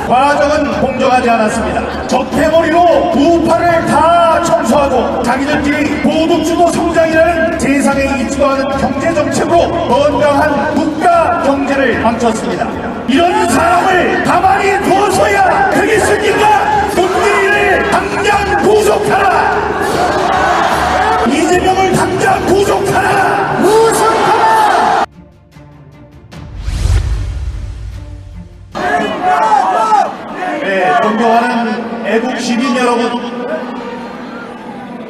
과정은 공정하지 않았습니다. 적폐머리로 우파를 다 청소하고 자기들끼리 도덕주도 성장이라는 세상에 있지도 않은 경제정책으로 건강한 국가 경제를 망쳤습니다. 이런 사람을 가만히 두어서야 되겠습니까? 문재인을 당장 구속하라! 이재명을 당장 구속하라! 네, 존경하는 애국 시민 여러분,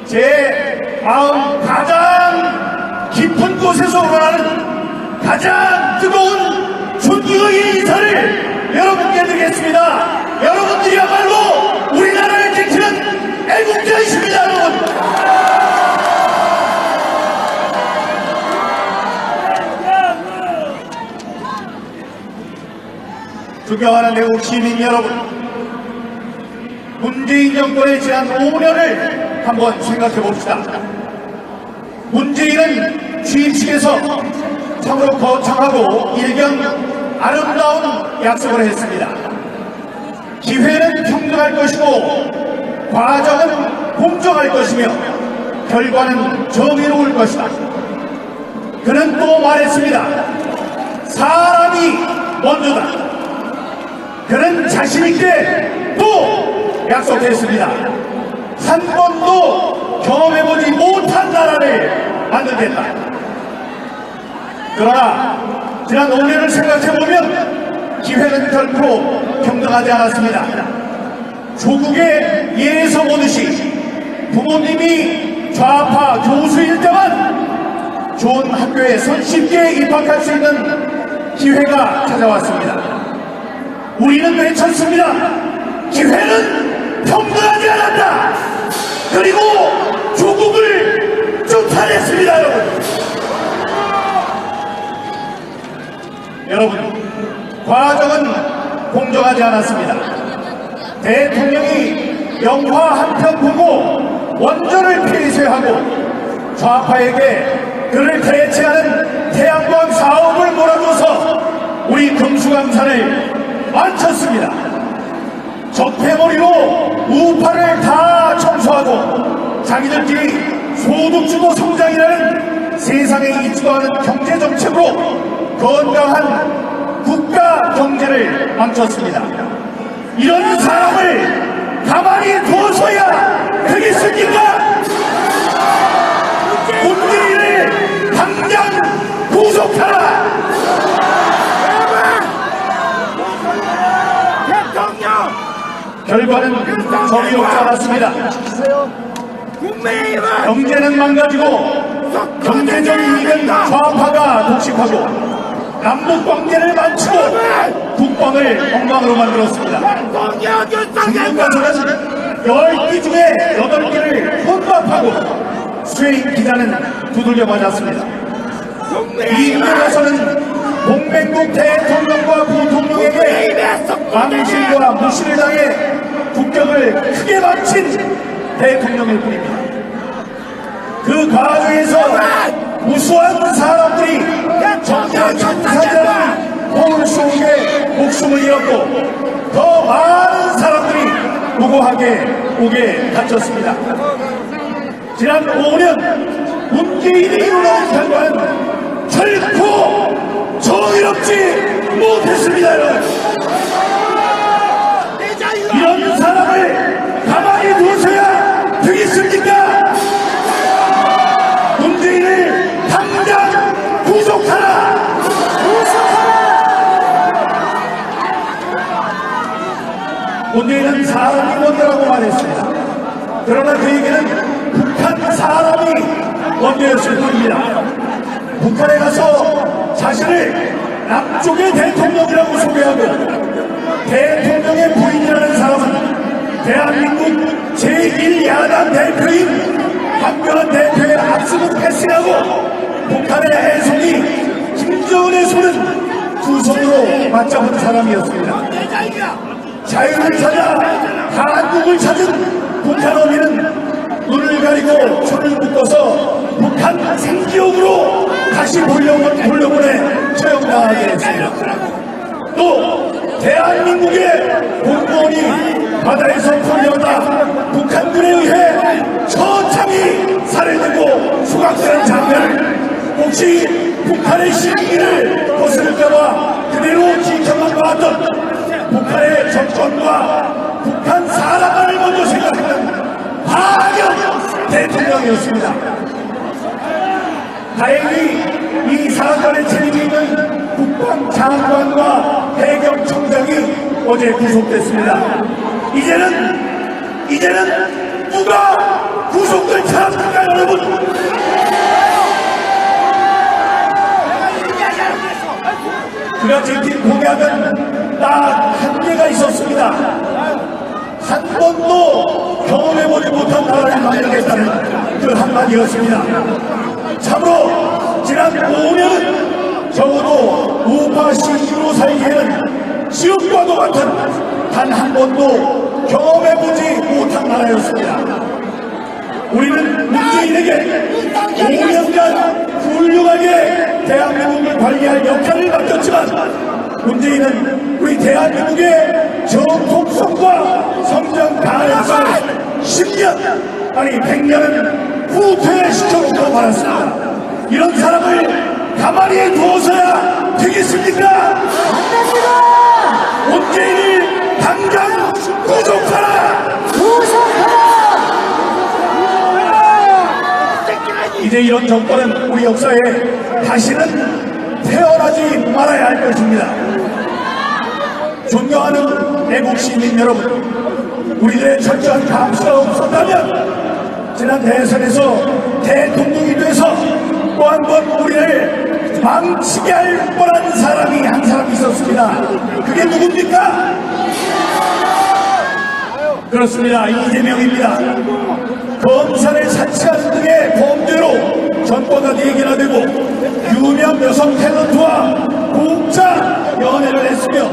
제 마음 가장 깊은 곳에서 우러나는 가장 뜨거운 존경의 인사를 여러분께 드리겠습니다. 여러분들이야말로 우리나라를 지키는 애국자이십니다, 여러분. 존경하는 애국 시민 여러분, 문재인 정권의 지난 5년을 한번 생각해 봅시다. 문재인은 취임식에서 참으로 거창하고 일견 아름다운 약속을 했습니다. 기회는 평등할 것이고 과정은 공정할 것이며 결과는 정의로울 것이다. 그는 또 말했습니다. 사람이 먼저다. 그는 자신있게 또 약속했습니다. 한 번도 경험해보지 못한 나라를 만들겠다. 그러나 지난 5년을 생각해보면 기회는 결코 평등하지 않았습니다. 조국의 예에서 보듯이 부모님이 좌파 교수일 때만 좋은 학교에 손쉽게 입학할 수 있는 기회가 찾아왔습니다. 우리는 외쳤습니다. 기회는 평등하지 않았다. 그리고 조국을 쫓아냈습니다, 여러분. 여러분, 과정은 공정하지 않았습니다. 대통령이 영화 한 편 보고 원전을 폐쇄하고 좌파에게 그를 대체하는 태양광 사업을 몰아줘서 우리 금수강산을 망쳤습니다. 적폐머리로 우파를 다 청소하고 자기들끼리 소득주도 성장이라는 세상에 있지도 않은 경제정책으로 건강한 국가 경제를 망쳤습니다. 이런 사람을 가만히 두어서야 되겠습니까? 문재인을 당장 구속하라! 결과는 정의롭지 않았습니다. 경제는 망가지고 경제적인 이익은 좌파가 독식하고 남북관계를 망치고 국방을 엉망으로 만들었습니다. 중국 가서는 10기 중에 8기를 혼밥하고 스웨인 기자는 두들겨 맞았습니다. 미국에 가서는 동맹국 대통령과 부통령에게 망신과 무시를 당해 국격을 크게 망친 대통령일 뿐입니다. 그 과정에서 우수한 사람들이 정치사자는 포울쇼에 목숨을 잃었고 더 많은 사람들이 무고하게 옥에 갇혔습니다. 지난 5년 문재인이 이루어낸 결과는 결코 정의롭지 못했습니다, 여러분. 이런 사람을 가만히 두어서야 되겠습니까? 문재인을 당장 구속하라! 문재인은 사람이 먼저라고 말했습니다. 그러나 그에게는 북한 사람이 먼저였을 뿐입니다. 북한에 가서 자신을 남쪽의 대통령이라고 소개하고 대통령의 부인이라는 사람은 대한민국 제1야당 대표인 박병환 대표의 압수를 패스하고 북한의 애송이 김정은의 손은 두 손으로 맞잡은 사람이었습니다. 자유를 찾아 한국을 찾은 북한 어민은 눈을 가리고 손을 묶어서 북한 생지옥으로 다시 돌려보내 처형당하게 했습니다. 또 대한민국의 공무원이 바다에서 풀려다 북한군에 의해 처참히 살해되고 수각되는 장면을 혹시 북한의 시민을 거스를까봐 그대로 지켜만 봐왔던 북한의 정권과 북한 사람만을 먼저 생각하는 박영 대통령이었습니다. 다행히 이 사건의 책임이 있는 국방장관과 해경청장이 어제 구속됐습니다. 이제는 누가 구속될 사람입니까, 여러분? 그가 지킨 공약은 딱 한계가 있었습니다. 한 번도 경험해보지 못한 나라를 만들겠다는 그 한마디였습니다. 참으로 지난 5년은 적어도 우파 시민으로 살기에는 지옥과도 같은 단 한 번도 경험해보지 못한 나라였습니다. 우리는 문재인에게 5년간 훌륭하게 대한민국을 관리할 역할을 맡겼지만 문재인은 우리 대한민국의 정통성과 성장 가능성을 10년 아니 100년은 후퇴에 시켜놓고 말았습니다. 이런 사람을 가만히 두어서야 되겠습니까? 문재인을 당장 구속하라! 이제 이런 정권은 우리 역사에 다시는 태어나지 말아야 할 것입니다. 존경하는 애국 시민 여러분, 우리들의 철저한 감수가 없었다면 지난 대선에서 대통령이 돼서 또 한 번 우리를 망치게 할 뻔한 사람이 한 사람 있었습니다. 그게 누굽니까? 그렇습니다. 이재명입니다. 검사를 사치하는 등의 범죄로 전과가 4개나 되고 유명 여성 탤런트와 공짜 연애를 했으며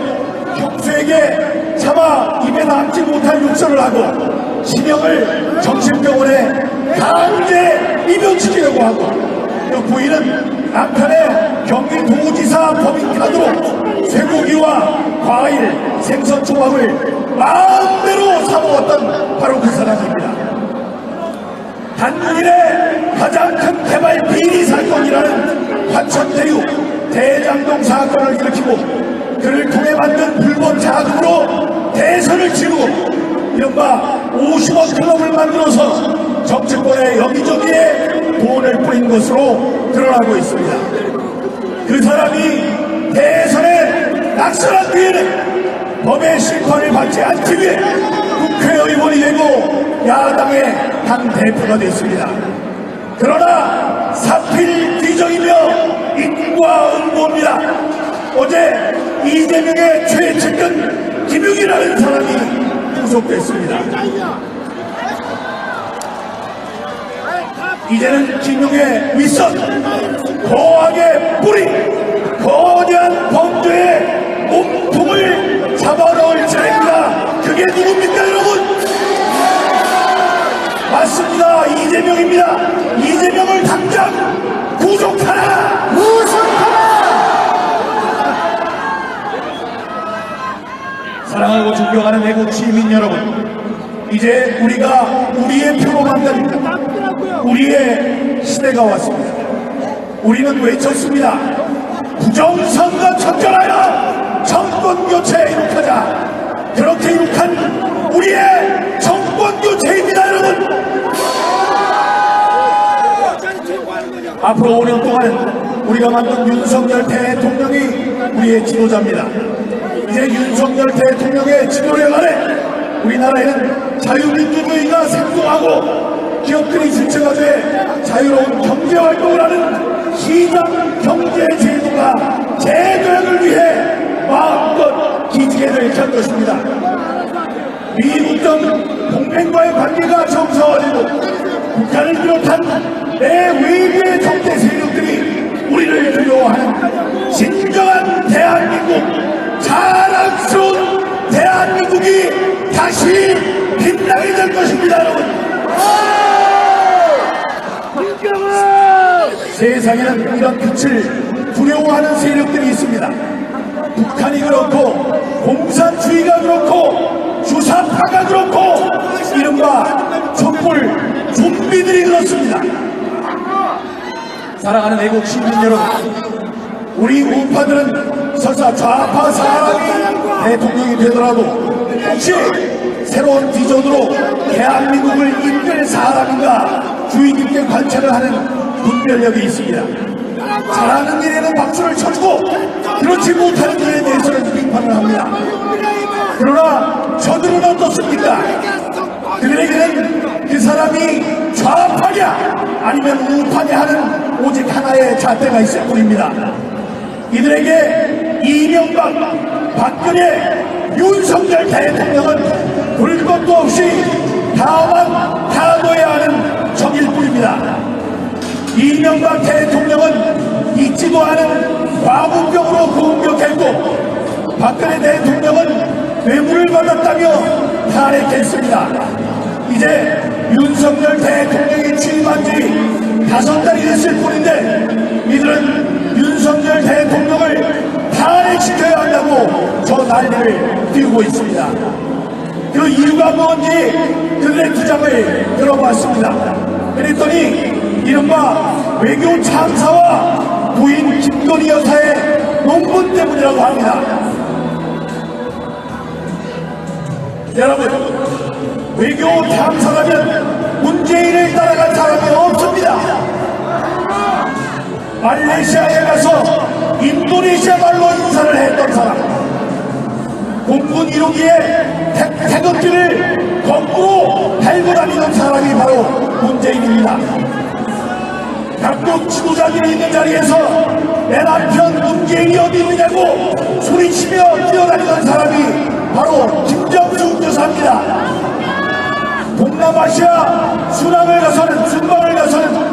형수에게 차마 입에 담지 못할 욕설을 하고 신형을 정신병원에 강제 입원시키려고 하고 그 부인은 남편의 경기도지사 법인카드로 쇠고기와 과일, 생선 조합을 마음대로 사먹었던 바로 그 사람입니다. 단일의 가장 큰 개발 비리 사건이라는 화천대유 대장동 사건을 일으키고 그를 통해 만든 불법 자금으로 대선을 치르고 이른바 50억 클럽을 만들어서 정치권의 여기저기에 돈을 뿌린 것으로 드러나고 있습니다. 그 사람이 대선에 낙선한 뒤에는 법의 심판을 받지 않기 위해 국회의원이 되고 야당의 당대표가 됐습니다. 그러나 사필 뒤정이며 인과응보입니다. 어제 이재명의 최측근 김용이라는 사람이 구속됐습니다. 이제는 김용의 윗선 거하게 뿌리 거대한 범죄의 몸통을 잡아넣을 차례입니다. 그게 누굽니까 여러분? 맞습니다. 이재명입니다. 이재명을 당장 구속하라! 사랑하고 존경하는 애국 시민 여러분, 이제 우리가 우리의 표로 만든 우리의 시대가 왔습니다. 우리는 외쳤습니다. 부정선거 청결하여 정권교체 이룩하자. 그렇게 이룩한 우리의 정권교체입니다 여러분. 앞으로 5년 동안 우리가 만든 윤석열 대통령이 우리의 지도자입니다. 이제 윤석열 대통령의 지도력 아래 우리나라에는 자유민주주의가 생동하고 기업들이 주체가 돼 자유로운 경제활동을 하는 시장 경제 제도가 재도약을 위해 마음껏 기지게 될 것입니다. 미국 등 동맹과의 관계가 정상화되고 북한을 비롯한 내 외교의 정대 세력들이 우리를 두려워하는 진정한 대한민국, 자랑스러운 대한민국이 다시 빛나게 될 것입니다 여러분. 세상에는 이런 빛을 두려워하는 세력들이 있습니다. 북한이 그렇고 공산주의가 그렇고 주사파가 그렇고 이른바 촛불 좀비들이 그렇습니다. 사랑하는 애국 시민 여러분, 우리 우파들은 설사 좌파 사람이 대통령이 되더라도 혹시 새로운 비전으로 대한민국을 이끌 사람인가 주의 깊게 관찰을 하는 분별력이 있습니다. 잘하는 일에는 박수를 쳐주고 그렇지 못하는 일에 대해서는 비판을 합니다. 그러나 저들은 어떻습니까? 그들에게는 그 사람이 좌파냐 아니면 우파냐 하는 오직 하나의 잣대가 있을 뿐입니다. 이들에게 이명박, 박근혜, 윤석열 대통령은 볼 것도 없이 다만 다둬야 하는 적일 뿐입니다. 이명박 대통령은 잊지도 않은 과부병으로 공격했고 박근혜 대통령은 뇌물을 받았다며 탄핵했습니다. 이제 윤석열 대통령이 취임한 지 5달이 됐을 뿐인데 이들은 윤석열 대통령을 탄핵시켜야 한다고 저 난리를 띄우고 있습니다. 그 이유가 뭔지 그들의 주장을 들어봤습니다. 그랬더니 이른바 외교 참사와 부인 김건희 여사의 논문 때문이라고 합니다. 여러분, 외교 참사라면 문재인을 따라갈 사람이 없습니다. 말레이시아에 가서 인도네시아 말로 인사를 했던 사람, 공군 1호기에 태극기를 거꾸로 달고 다니던 사람이 바로 문재인입니다. 각국 지도자들이 있는 자리에서 내 남편 문재인이 어디 있느냐고 소리치며 뛰어다니던 사람이 바로 김정숙 여사입니다. 동남아시아 순방을 가서는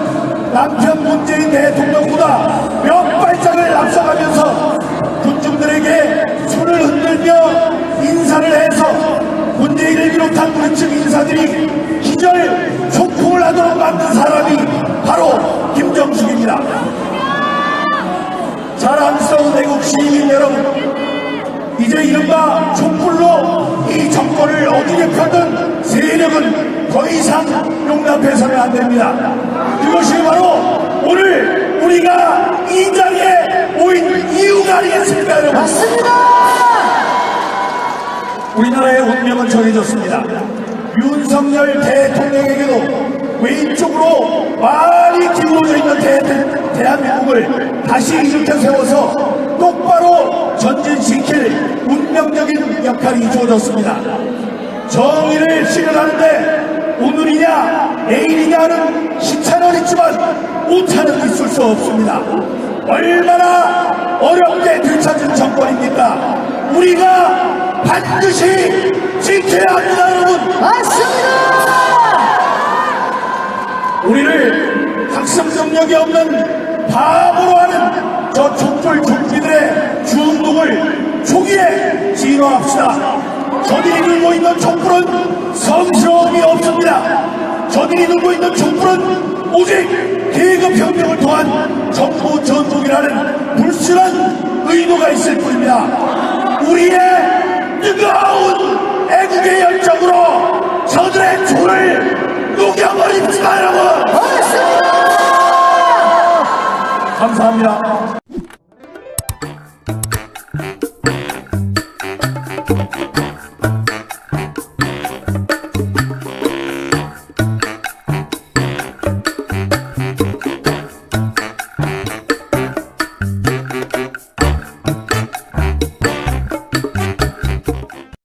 남편 문재인 대통령보다 몇 발짝을 앞서가면서 군중들에게 손을 흔들며 인사를 해서 문재인을 비롯한 우리 측 인사들이 기절 소풍을 하도록 만든 사람이 바로 김정숙입니다. 자랑스러운 애국 시민 여러분, 이제 이른바 촛불로 이 정권을 어디에 펴든 세력은 더 이상 용납해서는 안 됩니다. 그것이 바로 오늘 우리가 이 자리에 모인 이유가 아니겠습니까, 여러분? 맞습니다. 우리나라의 운명은 정해졌습니다. 윤석열 대통령에게도 왼쪽으로 많이 기울어져 있는 대한민국을 다시 일으켜 세워서 똑바로 전진시킬 운명적인 역할이 주어졌습니다. 정의를 실현하는데 오늘이냐 내일이냐 하는 시차는 있지만 오차는 있을 수 없습니다. 얼마나 어렵게 되찾은 정권입니까? 우리가 반드시 지켜야 합니다, 여러분. 맞습니다. 우리를 학습 능력이 없는 바보로 하는 저 촛불 좀비들의 주운동을 초기에 진화합시다. 저들이 들고 있는 촛불은 성스러움이 없습니다. 저들이 들고 있는 촛불은 오직 계급혁명을 통한 정부 전복이라는 불순한 의도가 있을 뿐입니다. 우리의 뜨거운 애국의 열정으로 저들의 조를 녹여버립시다, 여러분. 맞습니다. 감사합니다.